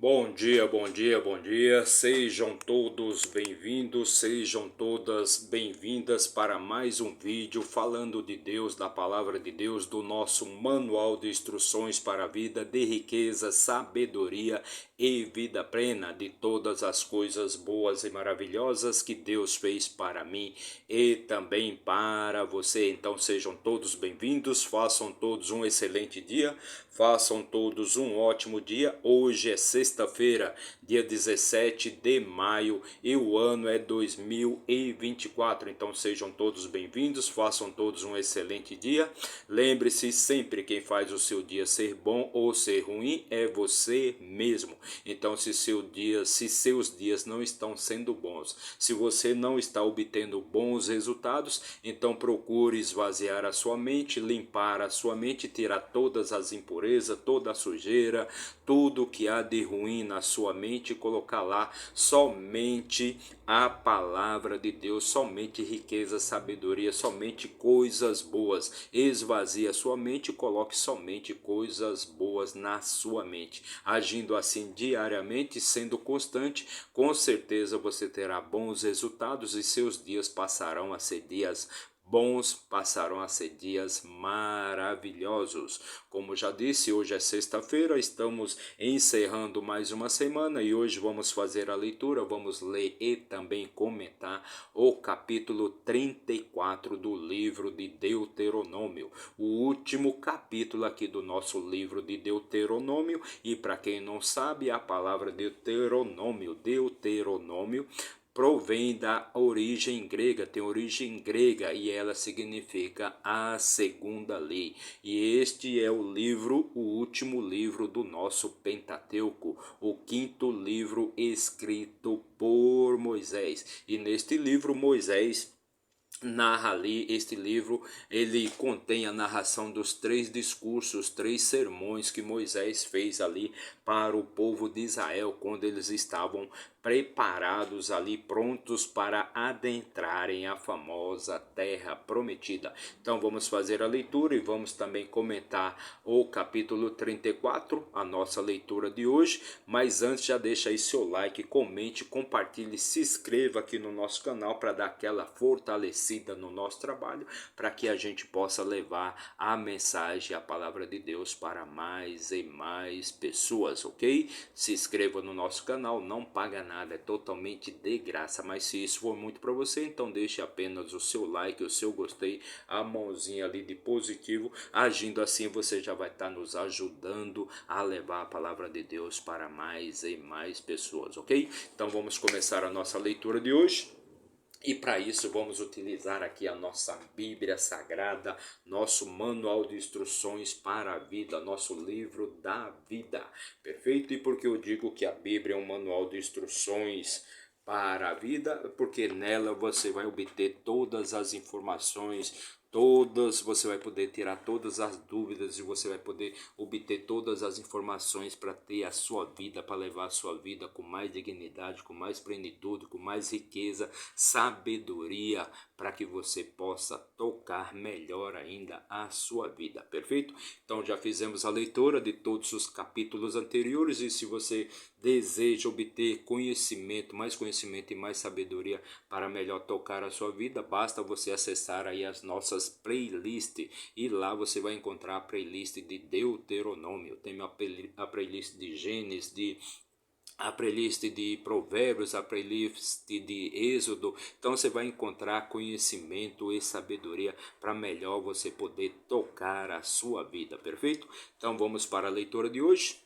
Bom dia, bom dia, bom dia. Sejam todos bem-vindos, sejam todas bem-vindas para mais um vídeo falando de Deus, da palavra de Deus, do nosso manual de instruções para a vida, de riqueza, sabedoria e vida plena, de todas as coisas boas e maravilhosas que Deus fez para mim e também para você. Então sejam todos bem-vindos, façam todos um excelente dia, façam todos um ótimo dia. Hoje é sexta-feira, dia 17 de maio e o ano é 2024. Então sejam todos bem-vindos, façam todos um excelente dia. Lembre-se sempre, quem faz o seu dia ser bom ou ser ruim é você mesmo. Então se seus dias não estão sendo bons, se você não está obtendo bons resultados, então procure esvaziar a sua mente, limpar a sua mente, tirar todas as impurezas, toda a sujeira, tudo que há de ruim na sua mente e colocar lá somente a palavra de Deus, somente riqueza, sabedoria, somente coisas boas. Esvazie a sua mente e coloque somente coisas boas na sua mente. Agindo assim diariamente, sendo constante, com certeza você terá bons resultados e seus dias passarão a ser dias bons, passarão a ser dias maravilhosos. Como já disse, hoje é sexta-feira, estamos encerrando mais uma semana e hoje vamos fazer a leitura, vamos ler e também comentar o capítulo 34 do livro de Deuteronômio, o último capítulo aqui do nosso livro de Deuteronômio. E para quem não sabe, a palavra Deuteronômio provém da origem grega, tem origem grega e ela significa a segunda lei. E este é o livro, o último livro do nosso Pentateuco, o quinto livro escrito por Moisés. E neste livro Moisés narra ali, este livro, ele contém a narração dos três discursos, três sermões que Moisés fez ali para o povo de Israel, quando eles estavam preparados ali, prontos para adentrarem a famosa terra prometida. Então vamos fazer a leitura e vamos também comentar o capítulo 34, a nossa leitura de hoje. Mas antes, já deixa aí seu like, comente, compartilhe, se inscreva aqui no nosso canal para dar aquela fortalecida no nosso trabalho, para que a gente possa levar a mensagem, a palavra de Deus para mais e mais pessoas, ok? Se inscreva no nosso canal, não paga nada, é totalmente de graça, mas se isso for muito para você, então deixe apenas o seu like, o seu gostei, a mãozinha ali de positivo. Agindo assim, você já vai estar nos ajudando a levar a palavra de Deus para mais e mais pessoas, ok? Então vamos começar a nossa leitura de hoje. E para isso vamos utilizar aqui a nossa Bíblia Sagrada, nosso manual de instruções para a vida, nosso livro da vida. Perfeito? E por que eu digo que a Bíblia é um manual de instruções para a vida? Porque nela você vai obter todas as informações, você vai poder tirar todas as dúvidas e você vai poder obter todas as informações para ter a sua vida, para levar a sua vida com mais dignidade, com mais plenitude, com mais riqueza, sabedoria, para que você possa tocar melhor ainda a sua vida, perfeito? Então já fizemos a leitura de todos os capítulos anteriores e se você deseja obter conhecimento e mais sabedoria para melhor tocar a sua vida, basta você acessar aí as nossas playlists e lá você vai encontrar a playlist de Deuteronômio, tem a playlist de Gênesis, a playlist de Provérbios, a playlist de Êxodo. Então você vai encontrar conhecimento e sabedoria para melhor você poder tocar a sua vida, perfeito? Então vamos para a leitura de hoje.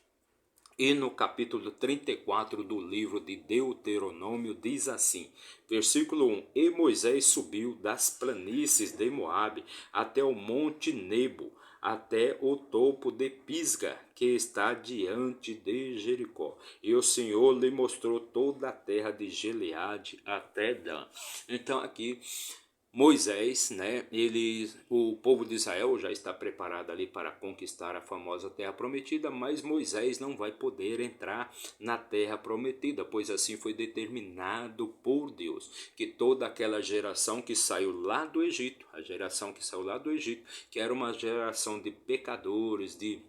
E no capítulo 34 do livro de Deuteronômio diz assim, versículo 1: E Moisés subiu das planícies de Moabe até o monte Nebo, até o topo de Pisga, que está diante de Jericó. E o Senhor lhe mostrou toda a terra de Gileade até Dan. Então aqui Moisés, né, o povo de Israel já está preparado ali para conquistar a famosa terra prometida, mas Moisés não vai poder entrar na terra prometida, pois assim foi determinado por Deus, que toda aquela geração que saiu lá do Egito, a geração que saiu lá do Egito, que era uma geração de pecadores, de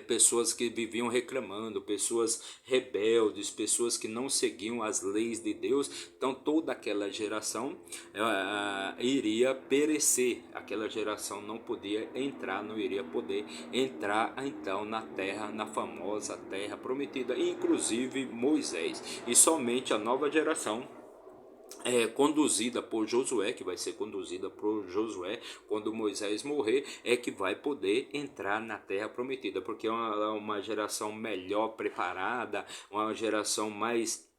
pessoas que viviam reclamando, pessoas rebeldes, pessoas que não seguiam as leis de Deus. Então toda aquela geração iria perecer, aquela geração não podia entrar, não iria poder entrar então na terra, na famosa terra prometida, inclusive Moisés, e somente a nova geração conduzida por Josué, que vai ser conduzida por Josué quando Moisés morrer, é que vai poder entrar na terra prometida, porque é uma geração melhor preparada, uma geração mais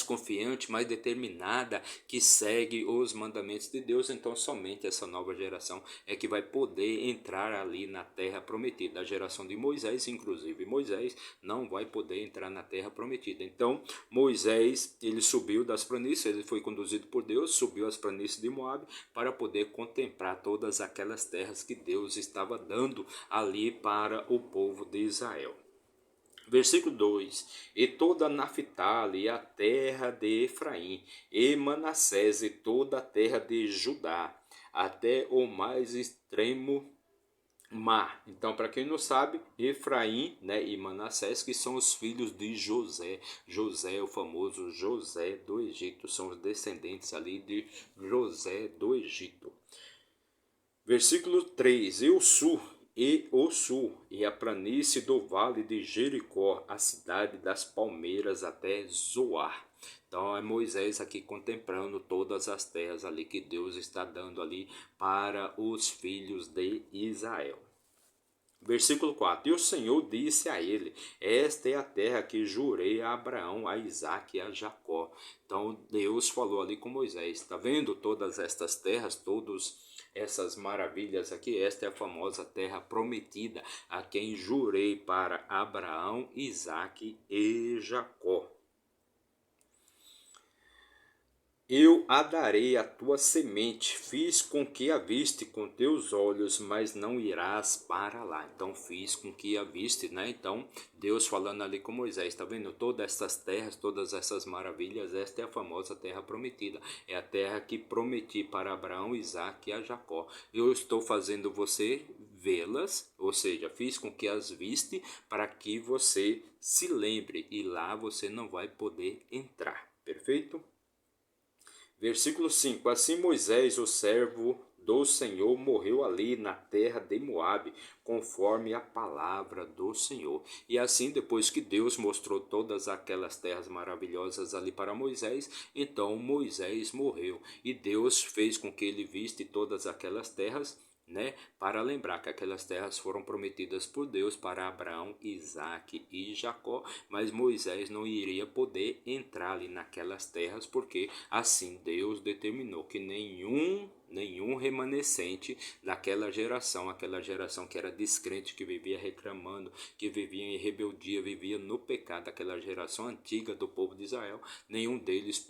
confiante, mais determinada, que segue os mandamentos de Deus. Então somente essa nova geração é que vai poder entrar ali na terra prometida. A geração de Moisés, inclusive Moisés, não vai poder entrar na terra prometida. Então Moisés, ele subiu das planícies, ele foi conduzido por Deus, subiu as planícies de Moabe para poder contemplar todas aquelas terras que Deus estava dando ali para o povo de Israel. Versículo 2: E toda Naphtali, e a terra de Efraim, e Manassés, e toda a terra de Judá, até o mais extremo mar. Então, para quem não sabe, Efraim, né, e Manassés, que são os filhos de José. José, o famoso José do Egito, são os descendentes ali de José do Egito. Versículo 3: E o sul, e a planície do vale de Jericó, a cidade das palmeiras até Zoar. Então é Moisés aqui contemplando todas as terras ali que Deus está dando ali para os filhos de Israel. Versículo 4: E o Senhor disse a ele: Esta é a terra que jurei a Abraão, a Isaque e a Jacó. Então Deus falou ali com Moisés: está vendo todas estas terras, todas essas maravilhas aqui? Esta é a famosa terra prometida, a quem jurei para Abraão, Isaque e Jacó. Eu a darei à tua semente, fiz com que a viste com teus olhos, mas não irás para lá. Então fiz com que a viste, né? Então Deus falando ali com Moisés, está vendo? Todas essas terras, todas essas maravilhas, esta é a famosa terra prometida. É a terra que prometi para Abraão, Isaque e a Jacó. Eu estou fazendo você vê-las, ou seja, fiz com que as viste para que você se lembre, e lá você não vai poder entrar. Perfeito? Versículo 5: Assim Moisés, o servo do Senhor, morreu ali na terra de Moabe, conforme a palavra do Senhor. E assim, depois que Deus mostrou todas aquelas terras maravilhosas ali para Moisés, então Moisés morreu. E Deus fez com que ele visse todas aquelas terras, né, para lembrar que aquelas terras foram prometidas por Deus para Abraão, Isaque e Jacó, mas Moisés não iria poder entrar ali naquelas terras, porque assim Deus determinou que nenhum remanescente daquela geração, aquela geração que era descrente, que vivia reclamando, que vivia em rebeldia, vivia no pecado, aquela geração antiga do povo de Israel, nenhum deles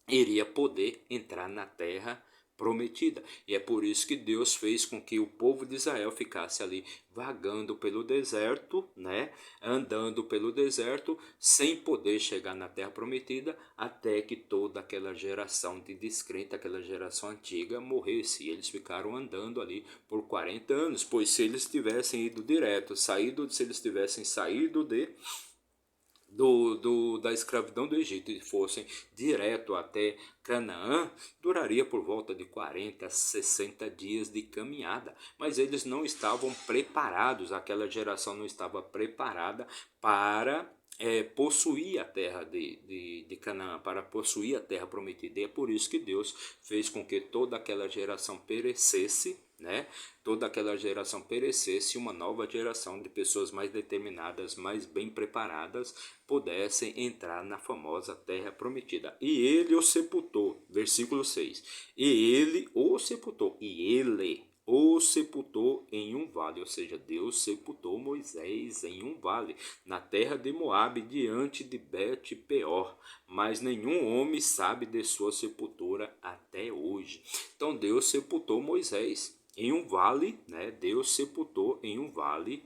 iria poder entrar na terra prometida. E é por isso que Deus fez com que o povo de Israel ficasse ali vagando pelo deserto, né? Andando pelo deserto, sem poder chegar na terra prometida, até que toda aquela geração de descrente, aquela geração antiga, morresse. E eles ficaram andando ali por 40 anos, pois se eles tivessem ido direto, se eles tivessem saído da escravidão do Egito e fossem direto até Canaã, duraria por volta de 40 a 60 dias de caminhada. Mas eles não estavam preparados, aquela geração não estava preparada para possuir a terra de Canaã, para possuir a terra prometida. E é por isso que Deus fez com que toda aquela geração perecesse, né? Toda aquela geração perecesse, uma nova geração de pessoas mais determinadas, mais bem preparadas, pudessem entrar na famosa terra prometida. E ele o sepultou, versículo 6. E ele o sepultou, e ele o sepultou em um vale, ou seja, Deus sepultou Moisés em um vale, na terra de Moabe, diante de Bet-peor, mas nenhum homem sabe de sua sepultura até hoje. Então Deus sepultou Moisés em um vale, né? Deus sepultou em um vale,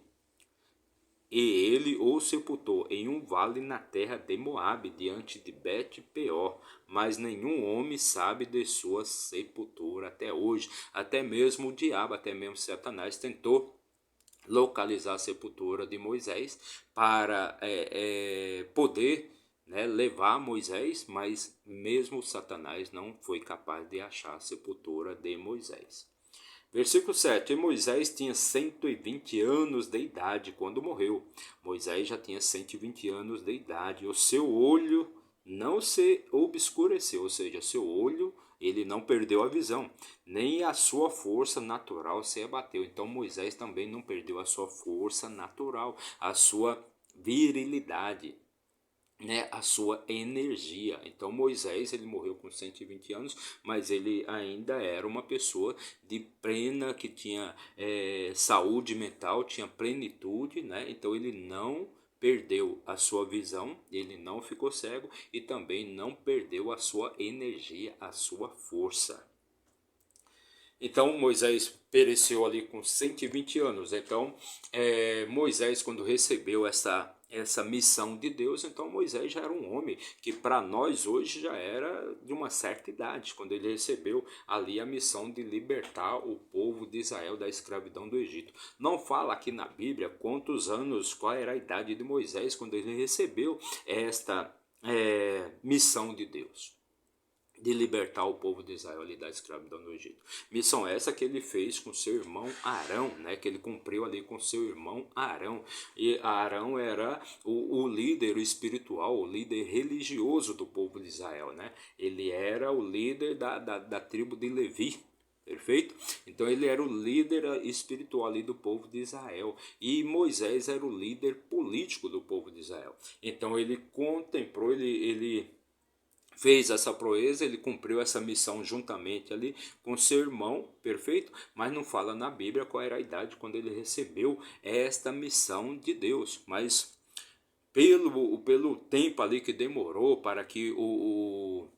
e ele o sepultou em um vale na terra de Moabe, diante de Bet-peor, mas nenhum homem sabe de sua sepultura até hoje. Até mesmo o diabo, até mesmo Satanás tentou localizar a sepultura de Moisés para poder, né, levar Moisés, mas mesmo Satanás não foi capaz de achar a sepultura de Moisés. Versículo 7. Moisés tinha 120 anos de idade quando morreu. Moisés já tinha 120 anos de idade. O seu olho não se obscureceu, ou seja, seu olho ele não perdeu a visão, nem a sua força natural se abateu. Então Moisés também não perdeu a sua força natural, a sua virilidade, né, a sua energia. Então Moisés ele morreu com 120 anos, mas ele ainda era uma pessoa de plena, que tinha saúde mental, tinha plenitude, né? Então ele não perdeu a sua visão, ele não ficou cego e também não perdeu a sua energia, a sua força. Então Moisés pereceu ali com 120 anos. Então Moisés, quando recebeu essa missão de Deus, então Moisés já era um homem que para nós hoje já era de uma certa idade, quando ele recebeu ali a missão de libertar o povo de Israel da escravidão do Egito. Não fala aqui na Bíblia quantos anos, qual era a idade de Moisés quando ele recebeu esta missão de Deus, de libertar o povo de Israel ali da escravidão no Egito. Missão essa que ele fez com seu irmão Arão, né? Que ele cumpriu ali com seu irmão Arão. E Arão era o líder espiritual, o líder religioso do povo de Israel, né? Ele era o líder da tribo de Levi. Perfeito? Então ele era o líder espiritual ali do povo de Israel. E Moisés era o líder político do povo de Israel. Então ele contemplou, ele fez essa proeza, ele cumpriu essa missão juntamente ali com seu irmão, perfeito? Mas não fala na Bíblia qual era a idade quando ele recebeu esta missão de Deus. Mas pelo tempo ali que demorou para que o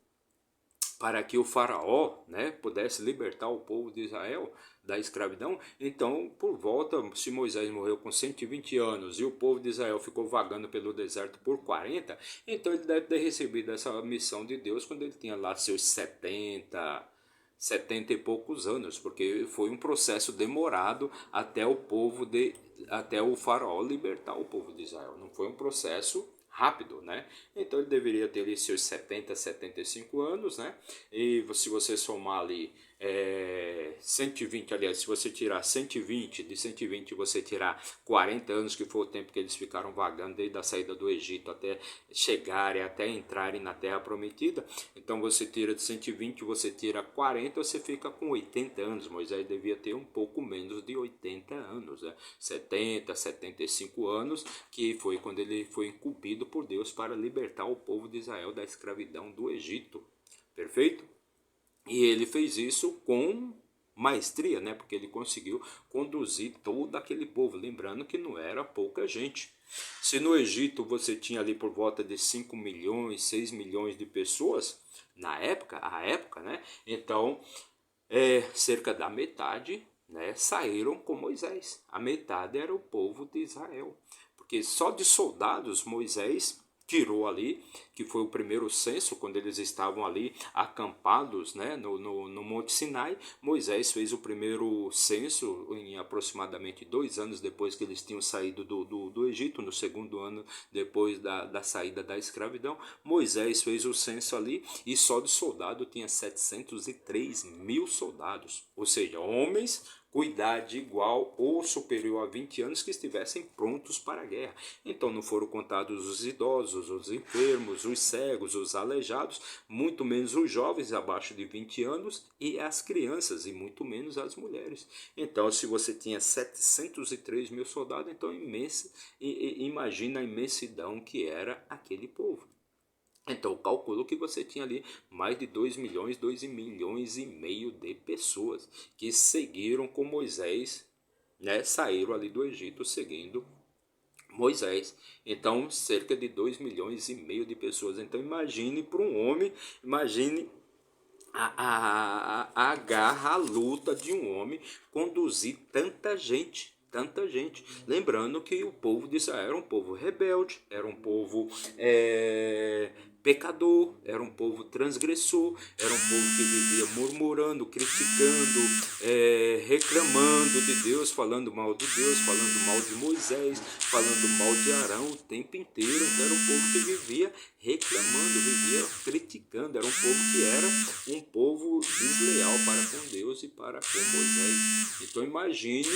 faraó, né, pudesse libertar o povo de Israel da escravidão. Então, por volta, se Moisés morreu com 120 anos e o povo de Israel ficou vagando pelo deserto por 40, então ele deve ter recebido essa missão de Deus quando ele tinha lá seus 70 e poucos anos, porque foi um processo demorado até o faraó libertar o povo de Israel. Não foi um processo rápido, né? Então ele deveria ter ali seus 70, 75 anos, né? E se você somar ali 120, aliás, se você tirar 120, de 120 você tirar 40 anos, que foi o tempo que eles ficaram vagando desde a saída do Egito até chegarem, até entrarem na Terra Prometida, então você tira de 120, você tira 40, você fica com 80 anos. Moisés devia ter um pouco menos de 80 anos, né? 70, 75 anos, que foi quando ele foi incumbido por Deus para libertar o povo de Israel da escravidão do Egito. Perfeito? E ele fez isso com maestria, né? Porque ele conseguiu conduzir todo aquele povo. Lembrando que não era pouca gente. Se no Egito você tinha ali por volta de 5 milhões, 6 milhões de pessoas, a época, né? Então, cerca da metade, né, saíram com Moisés. A metade era o povo de Israel. Porque só de soldados Moisés tirou ali, que foi o primeiro censo, quando eles estavam ali acampados, né, no Monte Sinai. Moisés fez o primeiro censo em aproximadamente 2 anos depois que eles tinham saído do Egito, no segundo ano depois da saída da escravidão. Moisés fez o censo ali e só de soldado tinha 703 mil soldados, ou seja, homens com idade igual ou superior a 20 anos que estivessem prontos para a guerra. Então não foram contados os idosos, os enfermos, os cegos, os aleijados, muito menos os jovens abaixo de 20 anos e as crianças, e muito menos as mulheres. Então, se você tinha 703 mil soldados, então imagina a imensidão que era aquele povo. Então, calculo que você tinha ali mais de 2 milhões, 2 milhões e meio de pessoas que seguiram com Moisés, né? Saíram ali do Egito seguindo Moisés. Então, cerca de 2 milhões e meio de pessoas. Então, imagine para um homem, imagine a garra, a luta de um homem conduzir tanta gente. Tanta gente. Lembrando que o povo de Israel era um povo rebelde, era um povo pecador, era um povo transgressor, era um povo que vivia murmurando, criticando, reclamando de Deus, falando mal de Deus, falando mal de Moisés, falando mal de Arão o tempo inteiro. Então era um povo que vivia reclamando, vivia criticando, era um povo que era um povo desleal para com Deus e para com Moisés. Então imagine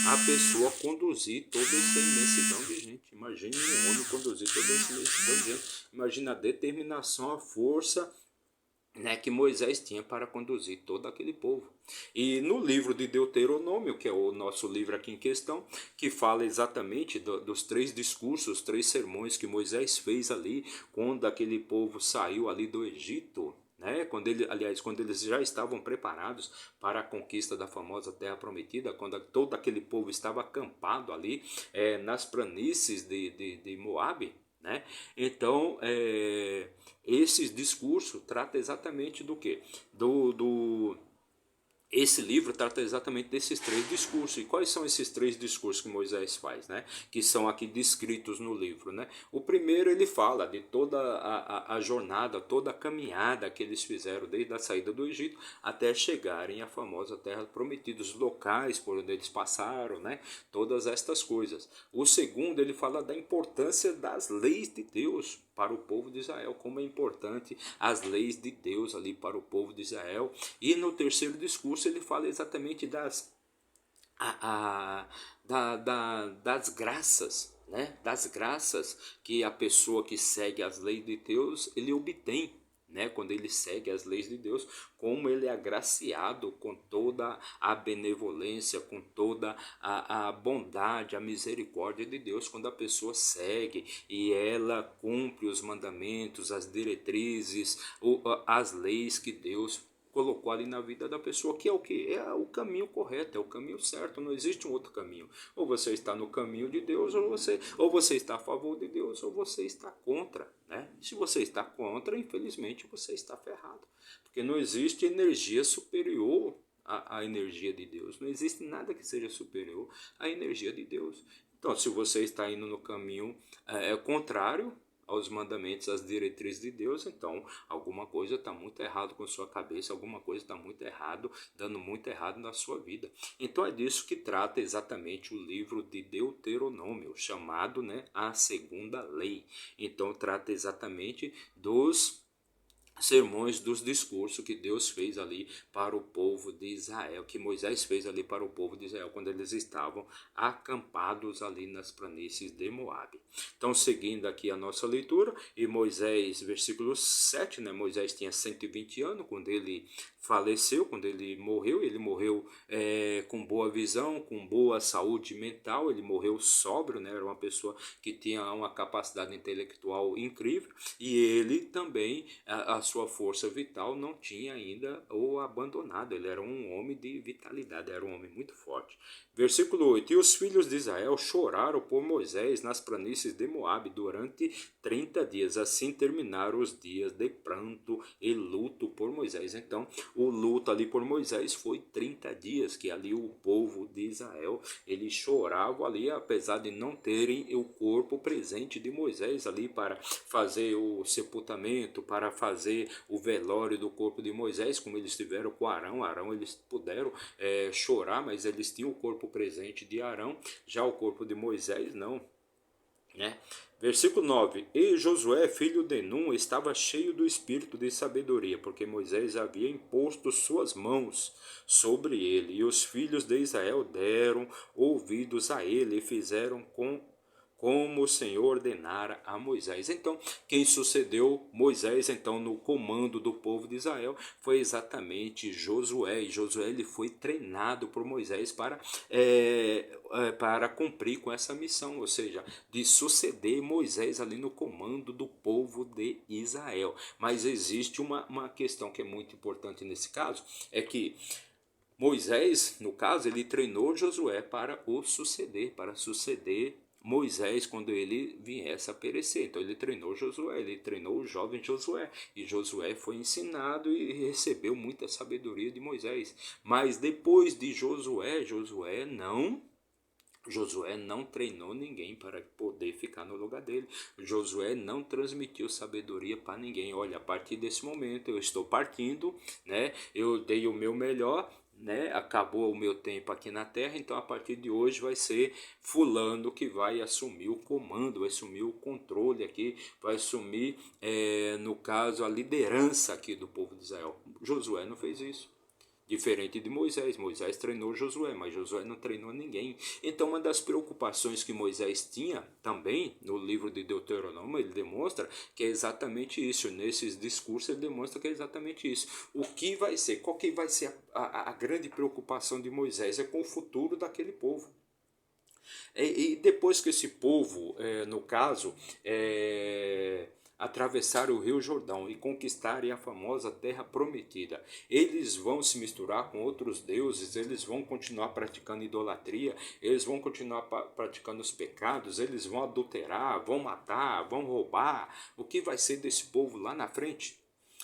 a pessoa conduzir toda essa imensidão de gente, imagine um homem conduzir toda essa imensidão de gente, imagine a determinação, a força, né, que Moisés tinha para conduzir todo aquele povo. E no livro de Deuteronômio, que é o nosso livro aqui em questão, que fala exatamente dos 3 discursos, 3 sermões que Moisés fez ali, quando aquele povo saiu ali do Egito, né? Quando eles já estavam preparados para a conquista da famosa Terra Prometida, quando todo aquele povo estava acampado ali nas planícies de Moabe, né? Então, esse discurso trata exatamente do quê? Esse livro trata exatamente desses 3 discursos. E quais são esses 3 discursos que Moisés faz, né? Que são aqui descritos no livro, né? O primeiro, ele fala de toda a jornada, toda a caminhada que eles fizeram desde a saída do Egito até chegarem à famosa Terra Prometida, os locais por onde eles passaram, né? Todas estas coisas. O segundo, ele fala da importância das leis de Deus para o povo de Israel, como é importante as leis de Deus ali para o povo de Israel. E no terceiro discurso ele fala exatamente das graças, né? Das graças que a pessoa que segue as leis de Deus, ele obtém, né? Quando ele segue as leis de Deus, como ele é agraciado com toda a benevolência, com toda a bondade, a misericórdia de Deus, quando a pessoa segue e ela cumpre os mandamentos, as diretrizes, as leis que Deus colocou ali na vida da pessoa, que é o que? É o caminho correto, é o caminho certo, não existe um outro caminho. Ou você está no caminho de Deus, ou você está a favor de Deus, ou você está contra, né? Se você está contra, infelizmente você está ferrado, porque não existe energia superior à energia de Deus, não existe nada que seja superior à energia de Deus. Então, se você está indo no caminho contrário aos mandamentos, às diretrizes de Deus, então alguma coisa está muito errado com sua cabeça, alguma coisa está muito errado, dando muito errado na sua vida. Então é disso que trata exatamente o livro de Deuteronômio, chamado, né, a segunda lei. Então trata exatamente dos sermões, dos discursos que Deus fez ali para o povo de Israel, que Moisés fez ali para o povo de Israel quando eles estavam acampados ali nas planícies de Moabe. Então, seguindo aqui a nossa leitura, e Moisés, versículo 7, né? Moisés tinha 120 anos quando ele faleceu, quando ele morreu com boa visão, com boa saúde mental, ele morreu sóbrio, né? Era uma pessoa que tinha uma capacidade intelectual incrível, e ele também, a sua força vital não tinha ainda ou abandonado, ele era um homem de vitalidade, era um homem muito forte. Versículo 8, e os filhos de Israel choraram por Moisés nas planícies de Moabe durante 30 dias, assim terminaram os dias de pranto e luto por Moisés. Então, o luto ali por Moisés foi 30 dias, que ali o povo de Israel, eles choravam ali, apesar de não terem o corpo presente de Moisés ali para fazer o sepultamento, para fazer o velório do corpo de Moisés, como eles tiveram com Arão eles puderam chorar, mas eles tinham o corpo presente de Arão, já o corpo de Moisés não, né? Versículo 9, e Josué, filho de Num, estava cheio do espírito de sabedoria, porque Moisés havia imposto suas mãos sobre ele, e os filhos de Israel deram ouvidos a ele e fizeram como o Senhor ordenara a Moisés. Então, quem sucedeu Moisés então no comando do povo de Israel foi exatamente Josué. E Josué ele foi treinado por Moisés para cumprir com essa missão, ou seja, de suceder Moisés ali no comando do povo de Israel. Mas existe uma questão que é muito importante nesse caso, é que Moisés, no caso, ele treinou Josué para suceder Moisés quando ele viesse a perecer. Então ele treinou Josué, ele treinou o jovem Josué. E Josué foi ensinado e recebeu muita sabedoria de Moisés. Mas depois de Josué não Josué não treinou ninguém para poder ficar no lugar dele. Josué não transmitiu sabedoria para ninguém. Olha, a partir desse momento eu estou partindo, né? Eu dei o meu melhor, né? Acabou o meu tempo aqui na terra, então a partir de hoje vai ser fulano que vai assumir o comando, vai assumir o controle aqui, vai assumir, no caso, a liderança aqui do povo de Israel. Josué não fez isso. Diferente de Moisés. Moisés treinou Josué, mas Josué não treinou ninguém. Então, uma das preocupações que Moisés tinha também, no livro de Deuteronômio, ele demonstra que é exatamente isso. Nesses discursos, ele demonstra que é exatamente isso. O que vai ser, qual que vai ser a grande preocupação de Moisés? É com o futuro daquele povo. E depois que esse povo, no caso, atravessar o Rio Jordão e conquistarem a famosa terra prometida, eles vão se misturar com outros deuses, eles vão continuar praticando idolatria, eles vão continuar praticando os pecados, eles vão adulterar, vão matar, vão roubar. O que vai ser desse povo lá na frente?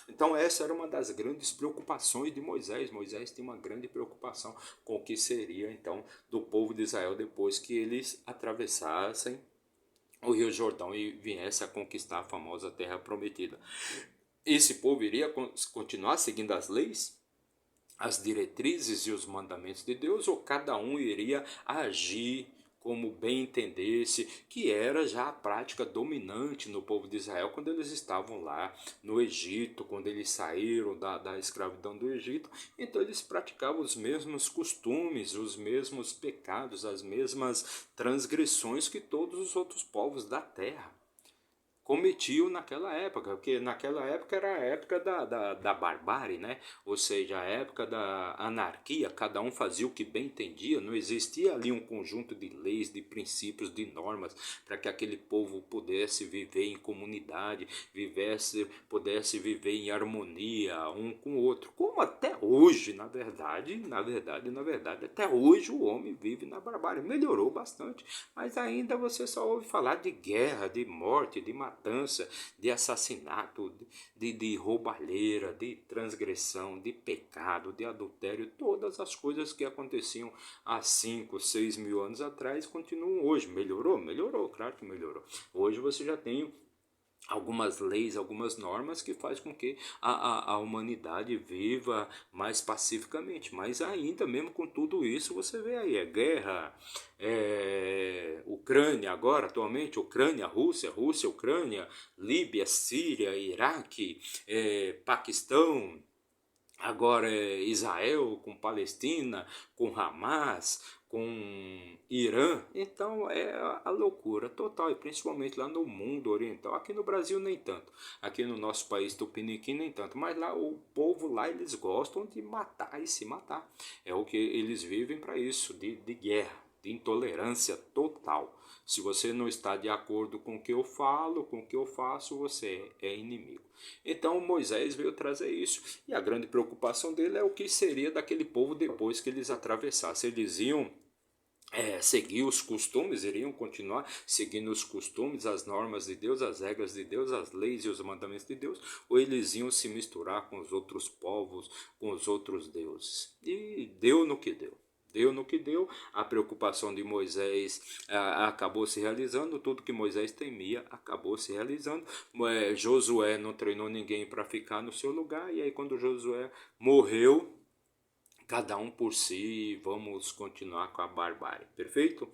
Então essa era uma das grandes preocupações de Moisés. Moisés tinha uma grande preocupação com o que seria então do povo de Israel depois que eles atravessassem o Rio Jordão e viesse a conquistar a famosa terra prometida. Esse povo iria continuar seguindo as leis, as diretrizes e os mandamentos de Deus, ou cada um iria agir como bem entendesse, que era já a prática dominante no povo de Israel quando eles estavam lá no Egito, quando eles saíram da escravidão do Egito. Então eles praticavam os mesmos costumes, os mesmos pecados, as mesmas transgressões que todos os outros povos da terra cometiam naquela época, porque naquela época era a época da barbárie, né? Ou seja, a época da anarquia, cada um fazia o que bem entendia, não existia ali um conjunto de leis, de princípios, de normas para que aquele povo pudesse viver em comunidade, pudesse viver em harmonia um com o outro, como até hoje, até hoje o homem vive na barbárie. Melhorou bastante, mas ainda você só ouve falar de guerra, de morte, de matança, de assassinato, de roubalheira, de transgressão, de pecado, de adultério. Todas as coisas que aconteciam há 5, 6 mil anos atrás continuam hoje. Melhorou? Melhorou, claro que melhorou. Hoje você já tem algumas leis, algumas normas que faz com que a humanidade viva mais pacificamente. Mas ainda, mesmo com tudo isso, você vê aí, guerra, Ucrânia agora, atualmente, Ucrânia, Rússia, Ucrânia, Líbia, Síria, Iraque, Paquistão, agora é Israel com Palestina, com Hamas, com Irã. Então é a loucura total, e principalmente lá no mundo oriental. Aqui no Brasil nem tanto, aqui no nosso país Tupiniquim nem tanto, mas lá o povo lá eles gostam de matar e se matar. É o que eles vivem para isso, de guerra, de intolerância total. Se você não está de acordo com o que eu falo, com o que eu faço, você é inimigo. Então Moisés veio trazer isso. E a grande preocupação dele é o que seria daquele povo depois que eles atravessassem. Eles iam seguir os costumes, iriam continuar seguindo os costumes, as normas de Deus, as regras de Deus, as leis e os mandamentos de Deus, ou eles iam se misturar com os outros povos, com os outros deuses. E deu no que deu. Deu no que deu, a preocupação de Moisés acabou se realizando, tudo que Moisés temia acabou se realizando. Josué não treinou ninguém para ficar no seu lugar, e aí quando Josué morreu, cada um por si, vamos continuar com a barbárie, perfeito?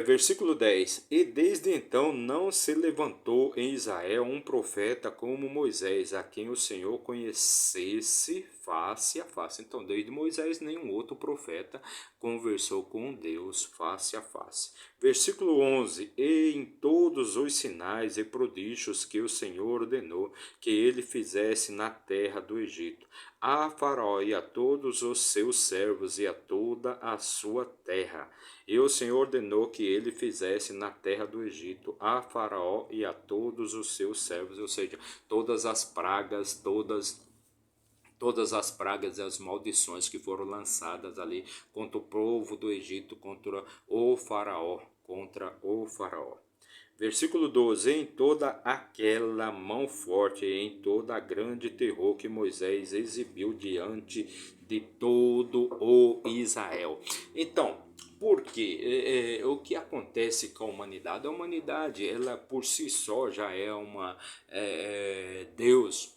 Versículo 10: E desde então não se levantou em Israel um profeta como Moisés, a quem o Senhor conhecesse face a face. Então, desde Moisés, nenhum outro profeta conversou com Deus face a face. Versículo 11: E em todos os sinais e prodígios que o Senhor ordenou que ele fizesse na terra do Egito, a Faraó e a todos os seus servos e a toda a sua terra, e o Senhor ordenou que ele fizesse na terra do Egito a Faraó e a todos os seus servos, ou seja, todas as pragas, todas as pragas e as maldições que foram lançadas ali contra o povo do Egito, contra o Faraó, Versículo 12: Em toda aquela mão forte e em toda a grande terror que Moisés exibiu diante de todo o Israel. Então, Porque o que acontece com a humanidade? A humanidade, ela por si só já é uma Deus.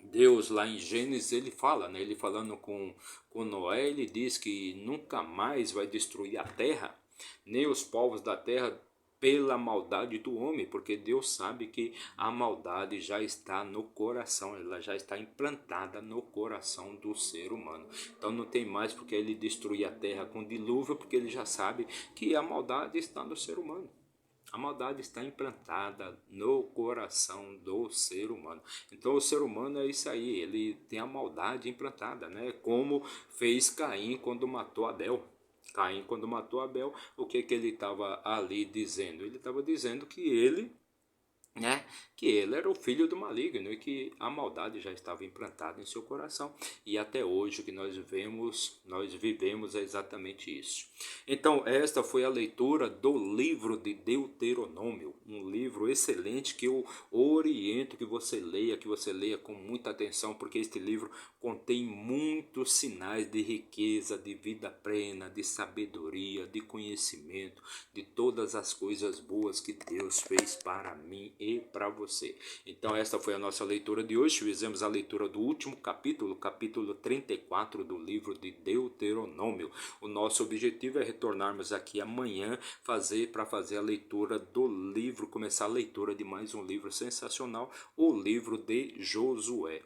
Deus lá em Gênesis ele fala, né? Ele falando com Noé, ele diz que nunca mais vai destruir a terra, nem os povos da terra pela maldade do homem, porque Deus sabe que a maldade já está no coração, ela já está implantada no coração do ser humano. Então não tem mais porque ele destruir a terra com dilúvio, porque ele já sabe que a maldade está no ser humano. A maldade está implantada no coração do ser humano. Então o ser humano é isso aí, ele tem a maldade implantada, né? Como fez Caim quando matou Abel. Caim quando matou Abel, o que ele estava ali dizendo? Ele estava dizendo que ele, né, que ele era o filho do maligno e que a maldade já estava implantada em seu coração, e até hoje o que nós vivemos é exatamente isso. Então esta foi a leitura do livro de Deuteronômio, um livro excelente que eu oriento que você leia com muita atenção, porque este livro contém muitos sinais de riqueza, de vida plena, de sabedoria, de conhecimento, de todas as coisas boas que Deus fez para mim e para você. Então esta foi a nossa leitura de hoje. Fizemos a leitura do último capítulo, capítulo 34 do livro de Deuteronômio. O nosso objetivo é retornarmos aqui amanhã para fazer a leitura do livro, começar a leitura de mais um livro sensacional, o livro de Josué,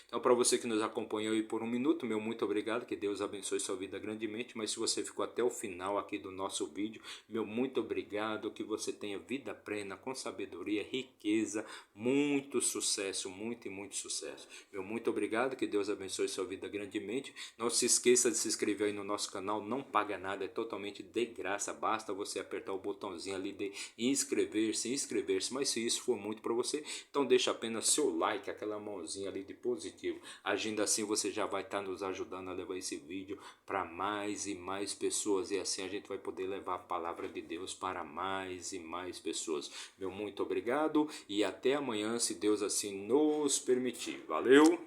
Então para você que nos acompanhou aí por um minuto, meu muito obrigado, que Deus abençoe sua vida grandemente. Mas se você ficou até o final aqui do nosso vídeo, meu muito obrigado, que você tenha vida plena, com sabedoria, riqueza, muito sucesso, muito e muito sucesso. Meu muito obrigado, que Deus abençoe sua vida grandemente. Não se esqueça de se inscrever aí no nosso canal, não paga nada, é totalmente de graça, basta você apertar o botãozinho ali de inscrever-se, mas se isso for muito para você, então deixa apenas seu like, aquela mãozinha ali de positivo. Agindo assim, você já vai estar nos ajudando a levar esse vídeo para mais e mais pessoas, e assim a gente vai poder levar a palavra de Deus para mais e mais pessoas. Meu muito obrigado e até amanhã, se Deus assim nos permitir. Valeu!